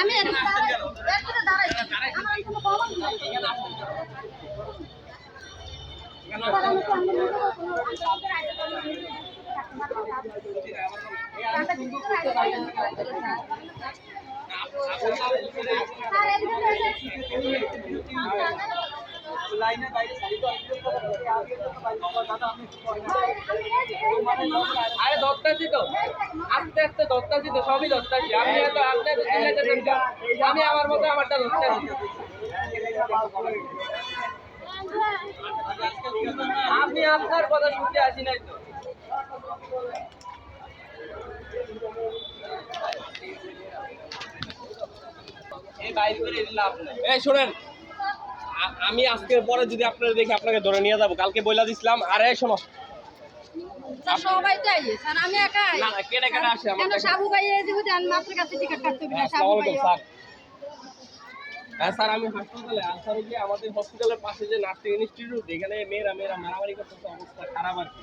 আমি লাইনে বাইরে আরে ধরতাছি তো আস্তে আস্তে ধরতাছি তো সবই ধরতাছি আপনি এত আপনি আমি আমার মতো আমারটা ধরতাছি আপনি আপনার কথা শুনতে আসি নাই তো এই বাইরে করে লাভ নাই এই শুনেন আমি আজকে পরে যদি আপনারা দেখি আপনাকে ধরে নিয়ে যাবো কালকে বইলা দিছিলাম আর এই শোনো সবাই তো আইছে স্যার আমি একাই না কেটে কেটে আসে কেন সাবু ভাই এই যে বুঝেন মাত্র কাছে টিকিট কাটতে হবে সাবু ভাই স্যার হ্যাঁ স্যার আমি হাসপাতালে আর স্যার যে আমাদের হসপিটালের পাশে যে নার্সিং ইনস্টিটিউট এখানে মেয়েরা মারামারি করতেছে অবস্থা খারাপ আর কি